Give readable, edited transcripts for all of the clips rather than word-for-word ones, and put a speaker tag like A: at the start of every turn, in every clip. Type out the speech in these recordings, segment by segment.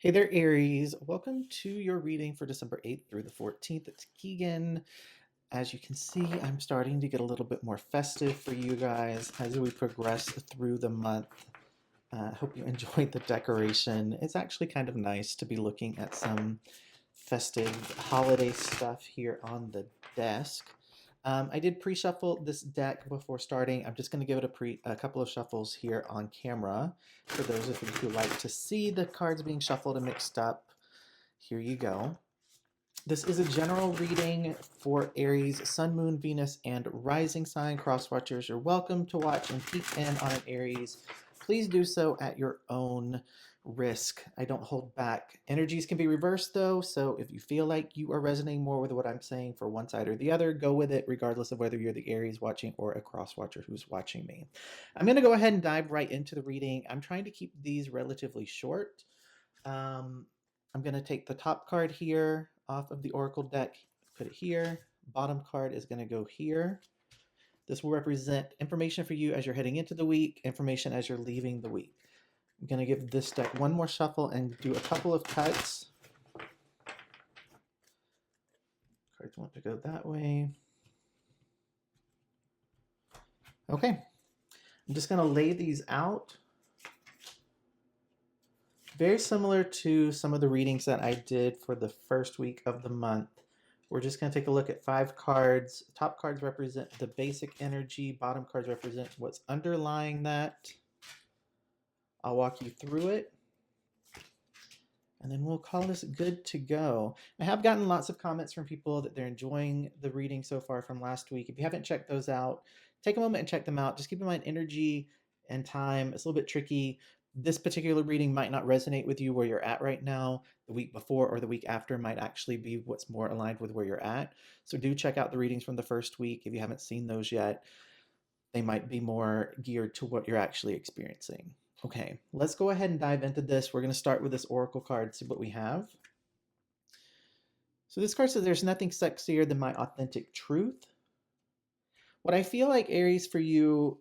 A: Hey there, Aries. Welcome to your reading for December 8th through the 14th. It's Keegan. As you can see, I'm starting to get a little bit more festive for you guys as we progress through the month. Hope you enjoyed the decoration. It's actually kind of nice to be looking at some festive holiday stuff here on the desk. I did pre-shuffle this deck before starting. I'm just going to give it a couple of shuffles here on camera for those of you who like to see the cards being shuffled and mixed up. Here you go. This is a general reading for Aries, Sun, Moon, Venus, and Rising sign. Crosswatchers, you're welcome to watch and peek in on an Aries. Please do so at your own risk. I don't hold back. Energies can be reversed though, so if you feel like you are resonating more with what I'm saying for one side or the other, go with it regardless of whether you're the Aries watching or a crosswatcher who's watching me. I'm going to go ahead and dive right into the reading. I'm trying to keep these relatively short. I'm going to take the top card here off of the Oracle deck, put it here. Bottom card is going to go here. This will represent information for you as you're heading into the week, information as you're leaving the week. I'm going to give this deck one more shuffle and do a couple of cuts. Cards want to go that way. Okay, I'm just going to lay these out. Very similar to some of the readings that I did for the first week of the month. We're just going to take a look at 5 cards. Top cards represent the basic energy. Bottom cards represent what's underlying that. I'll walk you through it. And then we'll call this good to go. I have gotten lots of comments from people that they're enjoying the reading so far from last week. If you haven't checked those out, take a moment and check them out. Just keep in mind energy and time. It's a little bit tricky. This particular reading might not resonate with you where you're at right now. The week before or the week after might actually be what's more aligned with where you're at. So do check out the readings from the first week if you haven't seen those yet. They might be more geared to what you're actually experiencing. Okay, let's go ahead and dive into this. We're going to start with this Oracle card, see what we have. So this card says there's nothing sexier than my authentic truth. What I feel like, Aries, for you,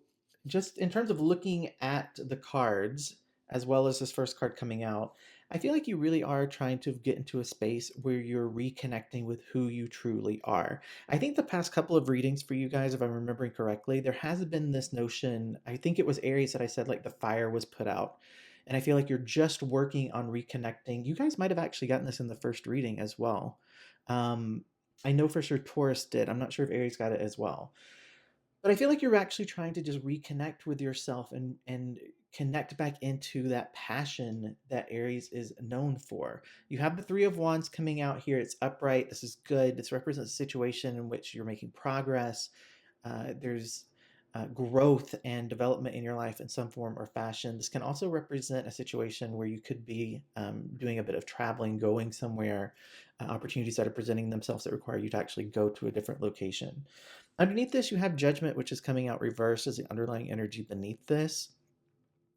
A: just in terms of looking at the cards, as well as this first card coming out, I feel like you really are trying to get into a space where you're reconnecting with who you truly are. I think the past couple of readings for you guys, if I'm remembering correctly, there has been this notion, I think it was Aries that I said like the fire was put out. And I feel like you're just working on reconnecting. You guys might have actually gotten this in the first reading as well. Um, I know for sure Taurus did. I'm not sure if Aries got it as well. But I feel like you're actually trying to just reconnect with yourself and connect back into that passion that Aries is known for. You have the Three of Wands coming out here. It's upright. This is good. This represents a situation in which you're making progress. There's growth and development in your life in some form or fashion. This can also represent a situation where you could be doing a bit of traveling, going somewhere, opportunities that are presenting themselves that require you to actually go to a different location. Underneath this, you have Judgment, which is coming out reversed as the underlying energy beneath this.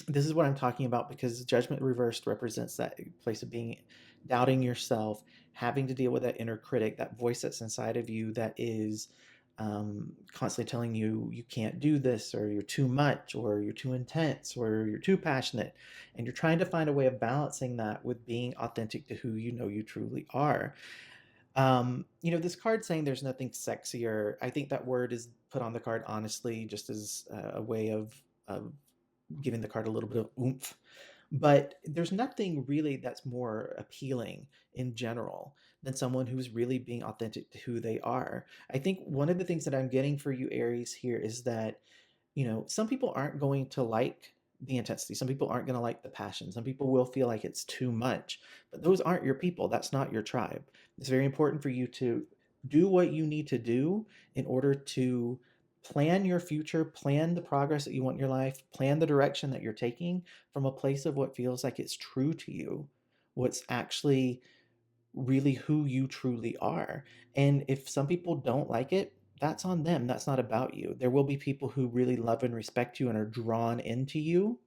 A: This is what I'm talking about because Judgment reversed represents that place of being doubting yourself, having to deal with that inner critic, that voice that's inside of you that is constantly telling you you can't do this, or you're too much, or you're too intense, or you're too passionate. And you're trying to find a way of balancing that with being authentic to who you know you truly are. This card saying there's nothing sexier, I think that word is put on the card honestly, just as a way of giving the card a little bit of oomph. But there's nothing really that's more appealing in general than someone who's really being authentic to who they are. I think one of the things that I'm getting for you, Aries, here is that, some people aren't going to like the intensity. Some people aren't going to like the passion. Some people will feel like it's too much, but those aren't your people. That's not your tribe. It's very important for you to do what you need to do in order to plan your future, plan the progress that you want in your life, plan the direction that you're taking from a place of what feels like it's true to you, what's actually really who you truly are. And if some people don't like it, that's on them. That's not about you. There will be people who really love and respect you and are drawn into you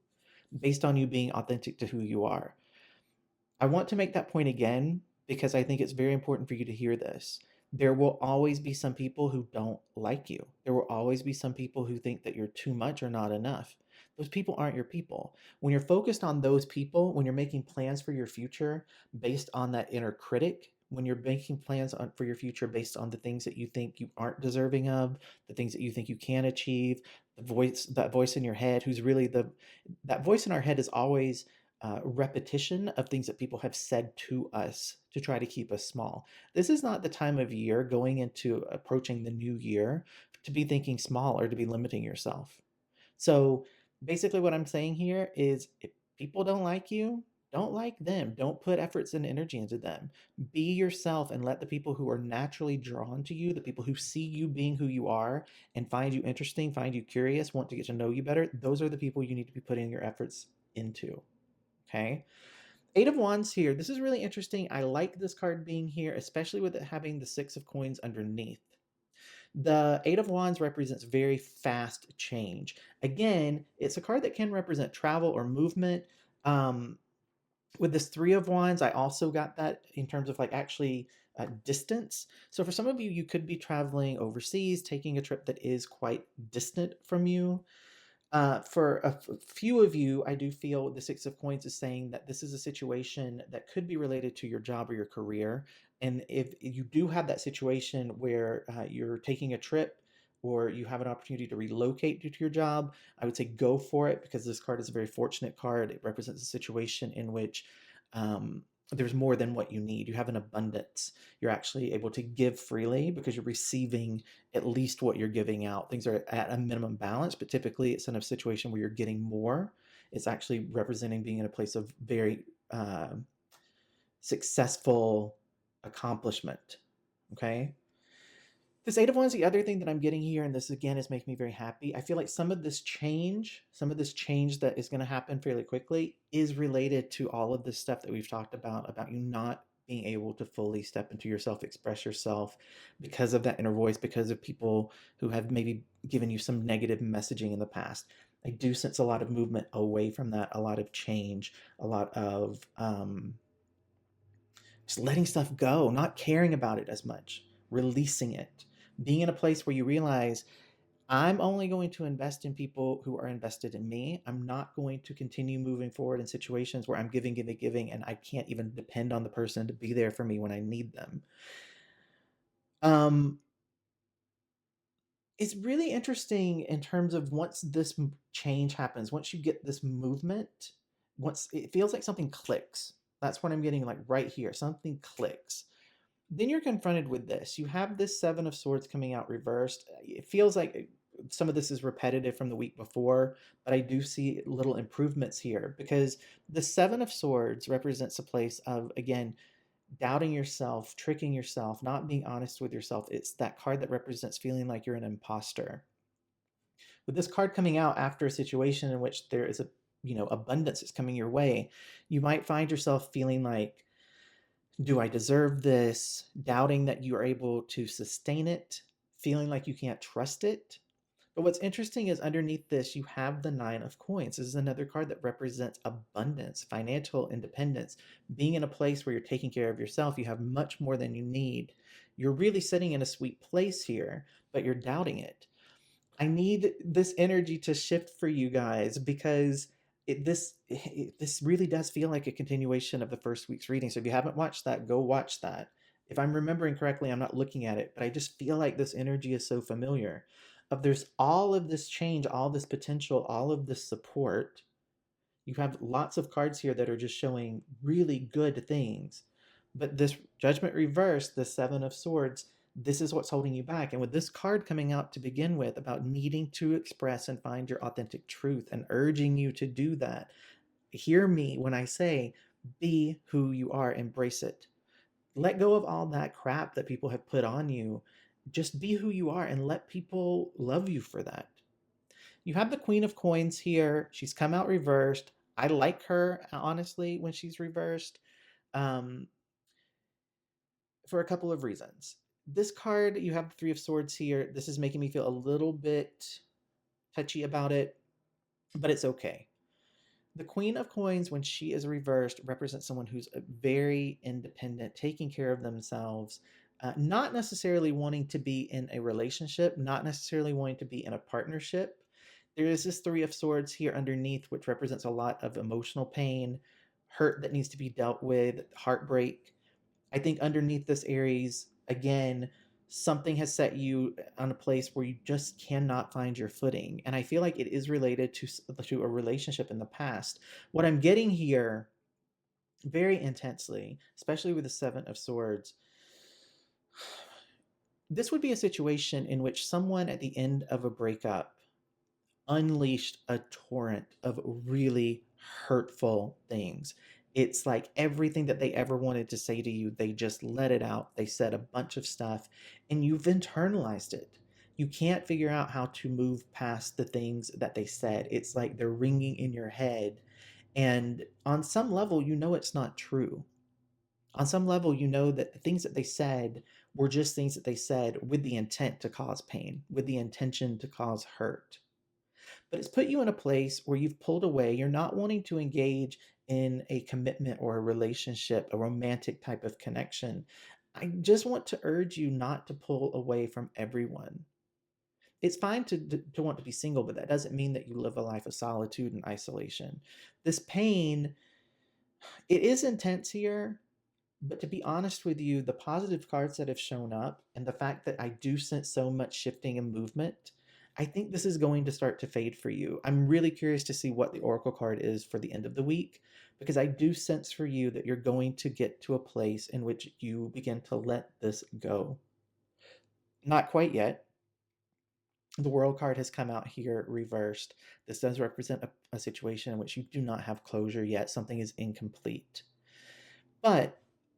A: based on you being authentic to who you are. I want to make that point again because I think it's very important for you to hear this. There will always be some people who don't like you. There will always be some people who think that you're too much or not enough. Those people aren't your people. When you're focused on those people, when you're making plans for your future based on that inner critic, when you're making plans for your future based on the things that you think you aren't deserving of, the things that you think you can achieve, that voice in your head, who's really that voice in our head is always repetition of things that people have said to us to try to keep us small. This is not the time of year going into approaching the new year to be thinking small or to be limiting yourself. So basically, what I'm saying here is if people don't like you, don't like them. Don't put efforts and energy into them. Be yourself and let the people who are naturally drawn to you, the people who see you being who you are and find you interesting, find you curious, want to get to know you better, those are the people you need to be putting your efforts into. Okay. Eight of Wands here. This is really interesting. I like this card being here, especially with it having the Six of Coins underneath. The Eight of Wands represents very fast change. Again, it's a card that can represent travel or movement. Um, with this Three of Wands, I also got that in terms of like actually distance. So for some of you, you could be traveling overseas, taking a trip that is quite distant from you. For few of you, I do feel the Six of Coins is saying that this is a situation that could be related to your job or your career. And if you do have that situation where you're taking a trip or you have an opportunity to relocate due to your job, I would say go for it because this card is a very fortunate card. It represents a situation in which there's more than what you need. You have an abundance. You're actually able to give freely because you're receiving at least what you're giving out. Things are at a minimum balance, but typically it's in a situation where you're getting more. It's actually representing being in a place of very successful accomplishment. Okay. This Eight of Wands, the other thing that I'm getting here, and this again is making me very happy. I feel like some of this change that is going to happen fairly quickly is related to all of this stuff that we've talked about you not being able to fully step into yourself, express yourself because of that inner voice, because of people who have maybe given you some negative messaging in the past. I do sense a lot of movement away from that, a lot of change, a lot of just letting stuff go, not caring about it as much, releasing it, being in a place where you realize I'm only going to invest in people who are invested in me. I'm not going to continue moving forward in situations where I'm giving, giving, giving, and I can't even depend on the person to be there for me when I need them. Um, it's really interesting in terms of once this change happens, once you get this movement, once it feels like something clicks. That's what I'm getting like right here. Something clicks. Then you're confronted with this. You have this Seven of Swords coming out reversed. It feels like some of this is repetitive from the week before, but I do see little improvements here because the Seven of Swords represents a place of, again, doubting yourself, tricking yourself, not being honest with yourself. It's that card that represents feeling like you're an imposter. With this card coming out after a situation in which there is a abundance that's coming your way, you might find yourself feeling like, do I deserve this? Doubting that you are able to sustain it, feeling like you can't trust it. But what's interesting is underneath this, you have the Nine of Coins. This is another card that represents abundance, financial independence, being in a place where you're taking care of yourself. You have much more than you need. You're really sitting in a sweet place here, but you're doubting it. I need this energy to shift for you guys because this really does feel like a continuation of the first week's reading. So if you haven't watched that, go watch that. If I'm remembering correctly, I'm not looking at it, but I just feel like this energy is so familiar. Of there's all of this change, all this potential, all of this support. You have lots of cards here that are just showing really good things. But this Judgment reversed, the Seven of Swords, this is what's holding you back. And with this card coming out to begin with about needing to express and find your authentic truth and urging you to do that, hear me when I say, be who you are, embrace it. Let go of all that crap that people have put on you. Just be who you are and let people love you for that. You have the Queen of Coins here. She's come out reversed. I like her, honestly, when she's reversed um, for a couple of reasons. This card, you have the Three of Swords here. This is making me feel a little bit touchy about it, but it's okay. The Queen of Coins, when she is reversed, represents someone who's very independent, taking care of themselves, not necessarily wanting to be in a relationship, not necessarily wanting to be in a partnership. There is this Three of Swords here underneath, which represents a lot of emotional pain, hurt that needs to be dealt with, heartbreak. I think underneath this, Aries, again, something has set you on a place where you just cannot find your footing. And I feel like it is related to a relationship in the past. What I'm getting here very intensely, especially with the Seven of Swords, this would be a situation in which someone at the end of a breakup unleashed a torrent of really hurtful things. It's like everything that they ever wanted to say to you, they just let it out. They said a bunch of stuff and you've internalized it. You can't figure out how to move past the things that they said. It's like they're ringing in your head. And on some level, you know it's not true. On some level, you know that the things that they said were just things that they said with the intent to cause pain, with the intention to cause hurt. But it's put you in a place where you've pulled away. You're not wanting to engage in a commitment or a relationship, a romantic type of connection. I just want to urge you not to pull away from everyone. It's fine to want to be single, but that doesn't mean that you live a life of solitude and isolation. This pain, it is intense here, but to be honest with you, the positive cards that have shown up and the fact that I do sense so much shifting and movement, I think this is going to start to fade for you. I'm really curious to see what the Oracle card is for the end of the week, because I do sense for you that you're going to get to a place in which you begin to let this go. Not quite yet. The World card has come out here reversed. This does represent a situation in which you do not have closure yet. Something is incomplete. But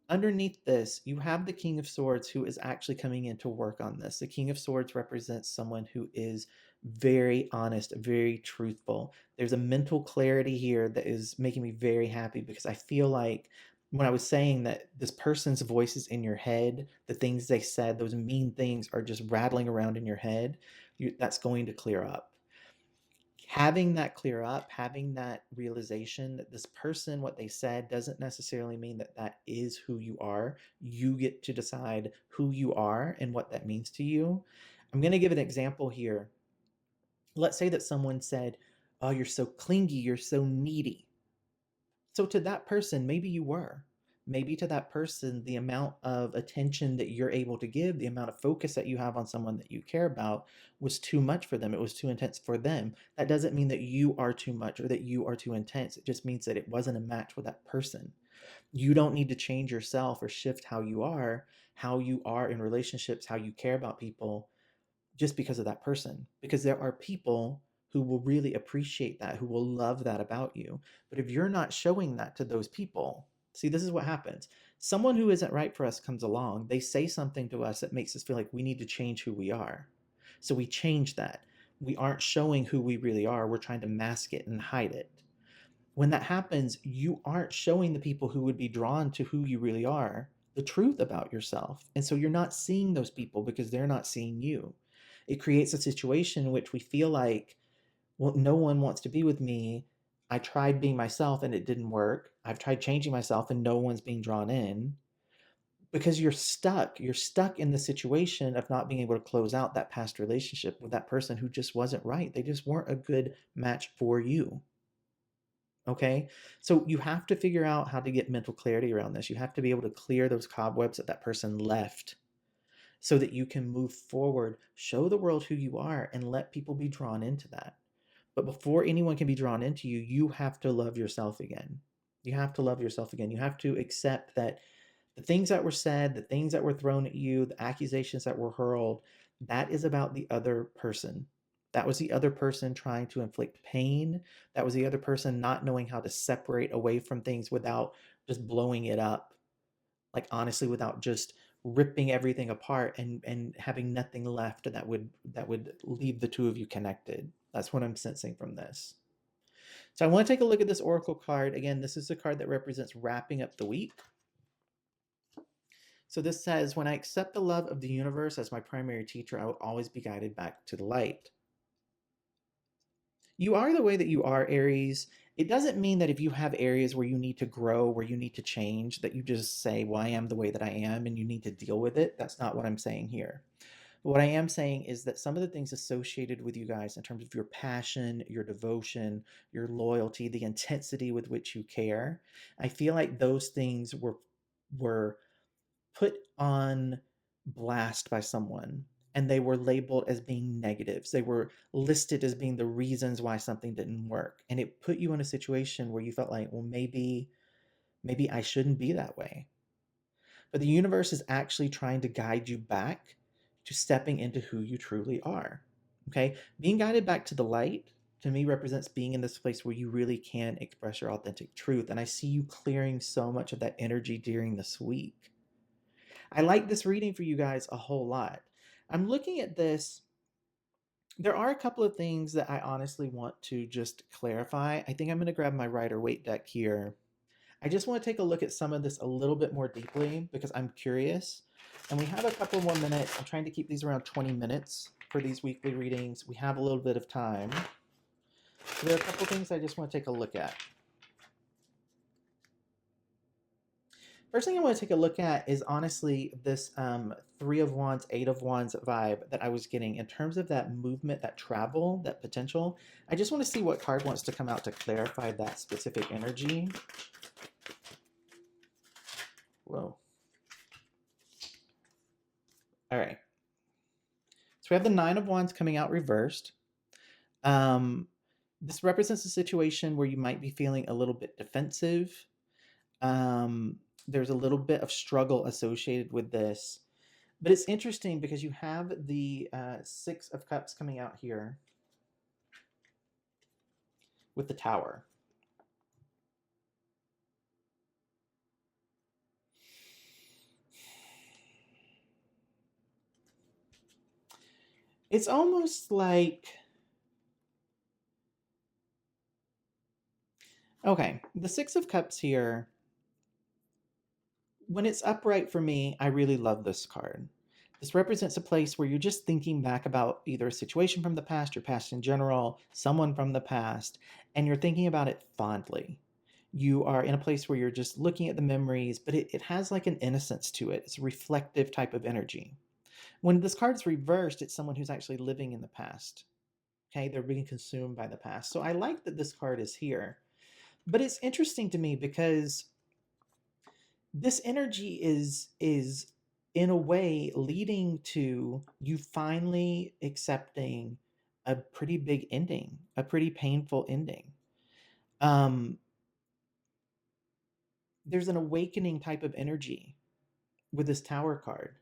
A: underneath this, you have the King of Swords who is actually coming in to work on this. The King of Swords represents someone who is very honest, very truthful. There's a mental clarity here that is making me very happy, because I feel like when I was saying that this person's voice is in your head, the things they said, those mean things are just rattling around in your head, that's going to clear up. Having that clear up, having that realization that this person, what they said, doesn't necessarily mean that that is who you are. You get to decide who you are and what that means to you. I'm going to give an example here. Let's say that someone said, "Oh, you're so clingy, you're so needy." So to that person, maybe you were. Maybe to that person, the amount of attention that you're able to give, the amount of focus that you have on someone that you care about was too much for them. It was too intense for them. That doesn't mean that you are too much or that you are too intense. It just means that it wasn't a match with that person. You don't need to change yourself or shift how you are in relationships, how you care about people, just because of that person. Because there are people who will really appreciate that, who will love that about you. But if you're not showing that to those people, see, this is what happens. Someone who isn't right for us comes along, they say something to us that makes us feel like we need to change who we are. So we change that. We aren't showing who we really are, we're trying to mask it and hide it. When that happens, you aren't showing the people who would be drawn to who you really are the truth about yourself. And so you're not seeing those people because they're not seeing you. It creates a situation in which we feel like, well, no one wants to be with me. I tried being myself and it didn't work. I've tried changing myself and no one's being drawn in, because you're stuck. You're stuck in the situation of not being able to close out that past relationship with that person who just wasn't right. They just weren't a good match for you. Okay. So you have to figure out how to get mental clarity around this. You have to be able to clear those cobwebs that that person left so that you can move forward, show the world who you are, and let people be drawn into that. But before anyone can be drawn into you, you have to love yourself again. You have to love yourself again. You have to accept that the things that were said, the things that were thrown at you, the accusations that were hurled, that is about the other person. That was the other person trying to inflict pain. That was the other person not knowing how to separate away from things without just blowing it up. Like honestly, without just ripping everything apart and having nothing left that would leave the two of you connected. That's what I'm sensing from this. So I want to take a look at this Oracle card. Again, this is a card that represents wrapping up the week. So this says, when I accept the love of the universe as my primary teacher, I will always be guided back to the light. You are the way that you are, Aries, It doesn't mean that if you have areas where you need to grow, where you need to change, that you just say, well, I am the way that I am and you need to deal with it. That's not what I'm saying here. What I am saying is that some of the things associated with you guys in terms of your passion, your devotion, your loyalty, the intensity with which you care, I feel like those things were put on blast by someone and they were labeled as being negatives. They were listed as being the reasons why something didn't work. And it put you in a situation where you felt like, well, maybe I shouldn't be that way. But the universe is actually trying to guide you back to stepping into who you truly are. Okay? Being guided back to the light to me represents being in this place where you really can express your authentic truth. And I see you clearing so much of that energy during this week. I like this reading for you guys a whole lot. I'm looking at this. There are a couple of things that I honestly want to just clarify. I think I'm going to grab my Rider Waite deck here. I just want to take a look at some of this a little bit more deeply because I'm curious. And we have a couple more minutes. I'm trying to keep these around 20 minutes for these weekly readings. We have a little bit of time. So there are a couple things I just want to take a look at. First thing I want to take a look at is honestly this Three of Wands, Eight of Wands vibe that I was getting in terms of that movement, that travel, that potential. I just want to see what card wants to come out to clarify that specific energy. Whoa. All right. So we have the Nine of Wands coming out reversed. This represents a situation where you might be feeling a little bit defensive. There's a little bit of struggle associated with this. But it's interesting because you have the Six of Cups coming out here with the Tower. It's almost like... Okay, the Six of Cups here, when it's upright for me, I really love this card. This represents a place where you're just thinking back about either a situation from the past, your past in general, someone from the past, and you're thinking about it fondly. You are in a place where you're just looking at the memories, but it has like an innocence to it. It's a reflective type of energy. When this card's reversed, it's someone who's actually living in the past. Okay, they're being consumed by the past. So I like that this card is here. But it's interesting to me because this energy is in a way leading to you finally accepting a pretty big ending, a pretty painful ending. There's an awakening type of energy with this Tower card.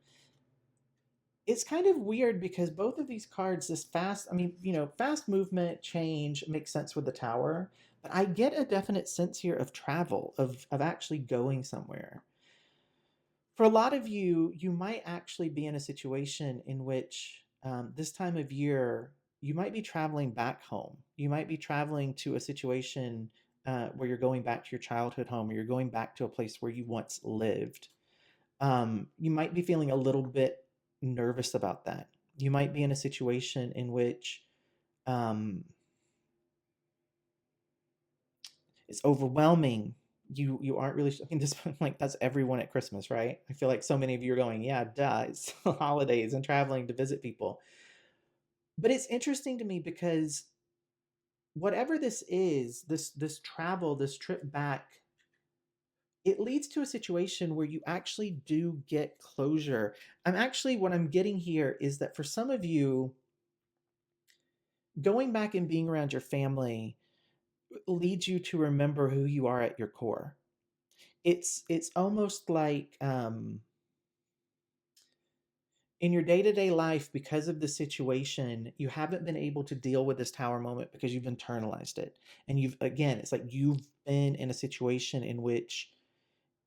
A: It's kind of weird because both of these cards, this fast, I mean, fast movement, change makes sense with the Tower, but I get a definite sense here of travel, of actually going somewhere. For a lot of you, you might actually be in a situation in which this time of year, you might be traveling back home. You might be traveling to a situation where you're going back to your childhood home, or you're going back to a place where you once lived. You might be feeling a little bit nervous about that. You might be in a situation in which it's overwhelming. You aren't really, I mean, this like that's everyone at Christmas, right? I feel like so many of you are going, yeah, duh, it's holidays and traveling to visit people. But it's interesting to me because whatever this is, this travel, this trip back, it leads to a situation where you actually do get closure. What I'm getting here is that for some of you, going back and being around your family leads you to remember who you are at your core. It's almost like in your day-to-day life, because of the situation, you haven't been able to deal with this Tower moment because you've internalized it. And it's like you've been in a situation in which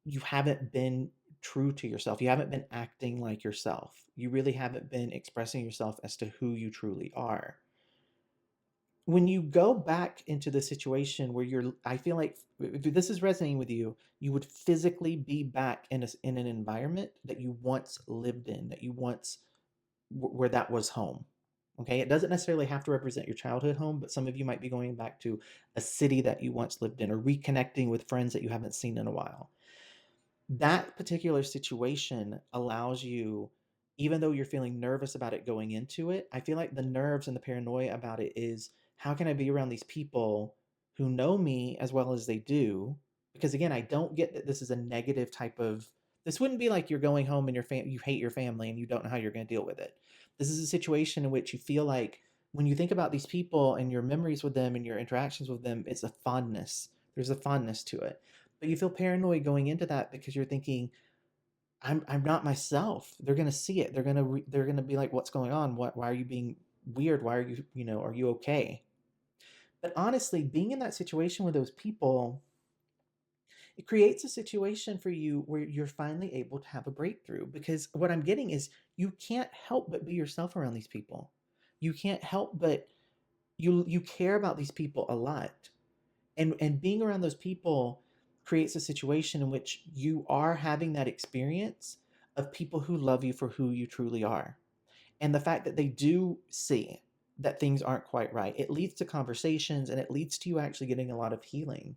A: you haven't been true to yourself. You haven't been acting like yourself. You really haven't been expressing yourself as to who you truly are. When you go back into the situation where I feel like if this is resonating with you, you would physically be back in an environment that you once lived in, that you once, where that was home. Okay, it doesn't necessarily have to represent your childhood home, but some of you might be going back to a city that you once lived in or reconnecting with friends that you haven't seen in a while. That particular situation allows you, even though you're feeling nervous about it going into it, I feel like the nerves and the paranoia about it is, how can I be around these people who know me as well as they do? Because again, I don't get that this is a negative type of, this wouldn't be like you're going home and you hate your family and you don't know how you're going to deal with it. This is a situation in which you feel like when you think about these people and your memories with them and your interactions with them, it's a fondness. There's a fondness to it, but you feel paranoid going into that because you're thinking, I'm not myself. They're gonna see it. They're gonna be like, what's going on? Why are you being weird? Why are you are you okay? But honestly, being in that situation with those people, it creates a situation for you where you're finally able to have a breakthrough. Because what I'm getting is, you can't help but be yourself around these people. You can't help but you care about these people a lot, and being around those people creates a situation in which you are having that experience of people who love you for who you truly are. And the fact that they do see that things aren't quite right, it leads to conversations and it leads to you actually getting a lot of healing.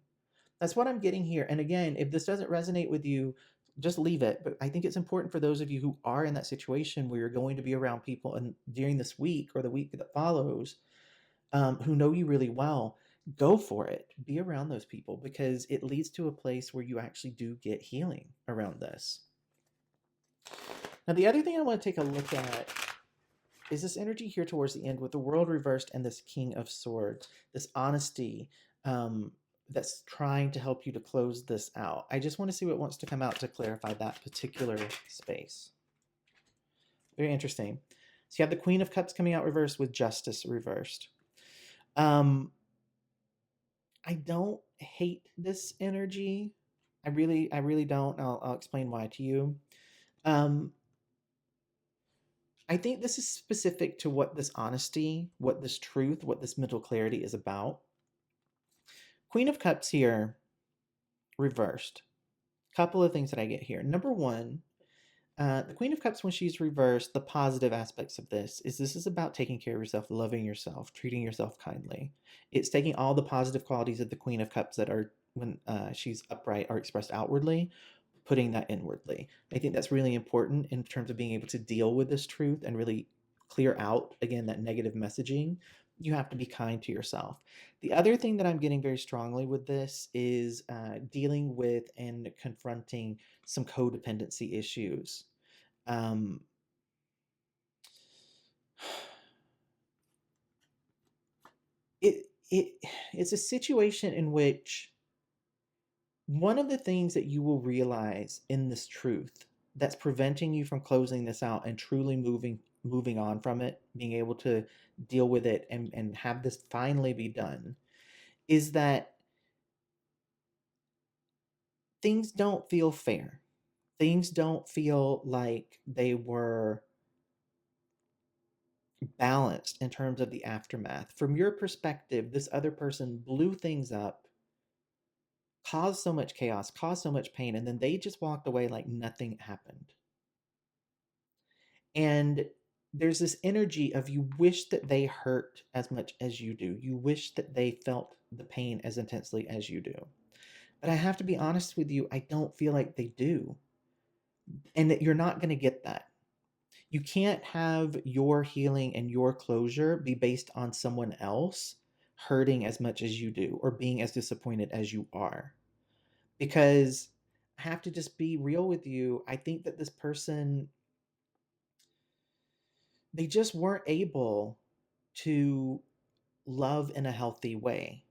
A: That's what I'm getting here. And again, if this doesn't resonate with you, just leave it. But I think it's important for those of you who are in that situation where you're going to be around people and during this week or the week that follows, who know you really well, go for it. Be around those people because it leads to a place where you actually do get healing around this. Now, the other thing I want to take a look at is this energy here towards the end with the world reversed and this King of Swords, this honesty, that's trying to help you to close this out. I just want to see what wants to come out to clarify that particular space. Very interesting. So you have the Queen of Cups coming out reversed with Justice reversed. Um, I don't hate this energy. I really don't. I'll explain why to you. Um, I think this is specific to what this honesty, what this truth, what this mental clarity is about. Queen of Cups here, reversed. Couple of things that I get here. Number one, the Queen of Cups, when she's reversed, the positive aspects of this is about taking care of yourself, loving yourself, treating yourself kindly. It's taking all the positive qualities of the Queen of Cups that are when she's upright are expressed outwardly, putting that inwardly. I think that's really important in terms of being able to deal with this truth and really clear out, again, that negative messaging. You have to be kind to yourself. The other thing that I'm getting very strongly with this is dealing with and confronting some codependency issues. Um, it it's a situation in which one of the things that you will realize in this truth that's preventing you from closing this out and truly moving on from it, being able to deal with it and have this finally be done, is that things don't feel fair. Things don't feel like they were balanced in terms of the aftermath. From your perspective, this other person blew things up, caused so much chaos, caused so much pain, and then they just walked away like nothing happened. And there's this energy of you wish that they hurt as much as you do. You wish that they felt the pain as intensely as you do. But I have to be honest with you, I don't feel like they do. And that you're not going to get that. You can't have your healing and your closure be based on someone else hurting as much as you do or being as disappointed as you are. Because I have to just be real with you. I think that this person, they just weren't able to love in a healthy way.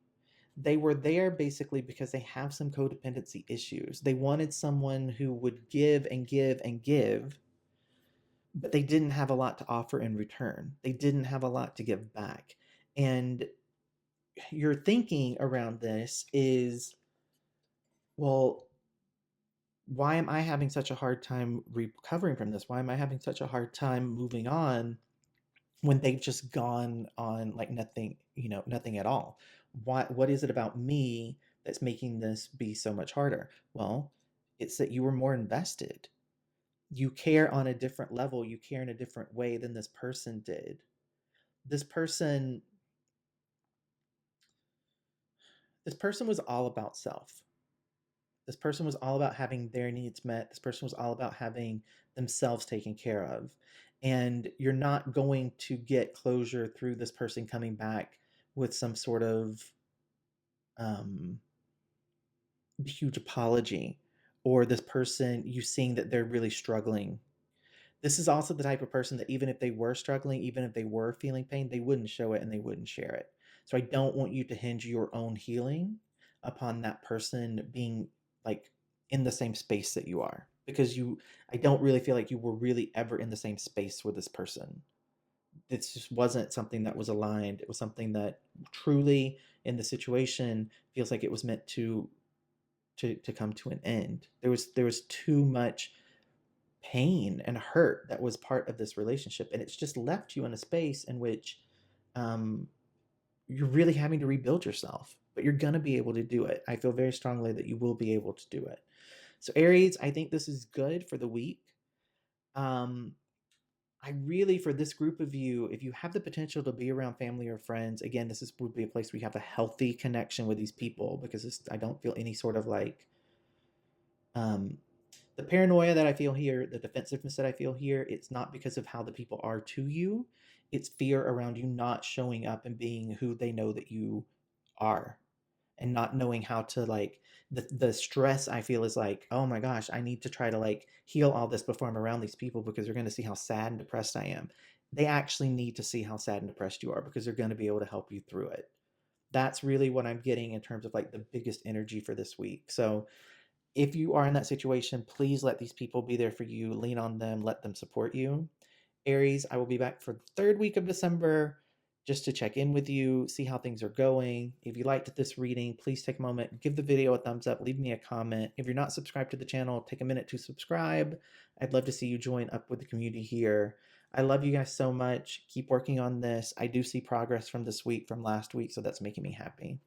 A: They were there basically because they have some codependency issues. They wanted someone who would give and give and give, but they didn't have a lot to offer in return. They didn't have a lot to give back. And your thinking around this is, well, why am I having such a hard time recovering from this? Why am I having such a hard time moving on when they've just gone on like nothing, nothing at all? What is it about me that's making this be so much harder? Well, it's that you were more invested. You care on a different level, you care in a different way than this person did. this person this person was all about self. This person was all about having their needs met. This person was all about having themselves taken care of. And you're not going to get closure through this person coming back with some sort of um, huge apology, or this person you seeing that they're really struggling. This is also the type of person that even if they were struggling, even if they were feeling pain, they wouldn't show it and they wouldn't share it. So I don't want you to hinge your own healing upon that person being like in the same space that you are, because I don't really feel like you were really ever in the same space with this person. This just wasn't something that was aligned. It was something that truly in the situation feels like it was meant to come to an end. There was too much pain and hurt that was part of this relationship, and it's just left you in a space in which um, you're really having to rebuild yourself, but you're going to be able to do it. I feel very strongly that you will be able to do it. So Aries, I think this is good for the week. um, I really, for this group of you, if you have the potential to be around family or friends, again, would be a place where you have a healthy connection with these people, because I don't feel any sort of like um, the paranoia that I feel here, the defensiveness that I feel here, it's not because of how the people are to you. It's fear around you not showing up and being who they know that you are, and not knowing how to like the stress I feel is like, oh my gosh, I need to try to like heal all this before I'm around these people, because they're going to see how sad and depressed I am. They actually need to see how sad and depressed you are, because they're going to be able to help you through it. That's really what I'm getting in terms of like the biggest energy for this week. So if you are in that situation, please let these people be there for you. Lean on them, let them support you. Aries, I will be back for the third week of December just to check in with you, see how things are going. If you liked this reading, please take a moment, give the video a thumbs up, leave me a comment. If you're not subscribed to the channel, take a minute to subscribe. I'd love to see you join up with the community here. I love you guys so much. Keep working on this. I do see progress from this week, from last week, so that's making me happy.